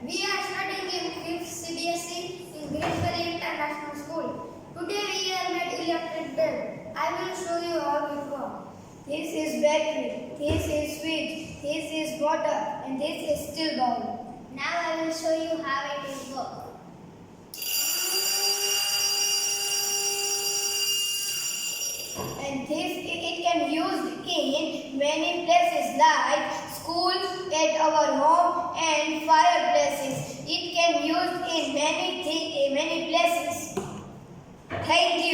We are studying in 5th CBSE in Grade 12 International School. Today we are made electric bell. I will show you how it works. This is battery, this is switch, this is motor, and this is steel bowl. Now I will show you how it will work. And this it can used in many places like schools, at our home, and fireplaces. It can used in many places. Thank you.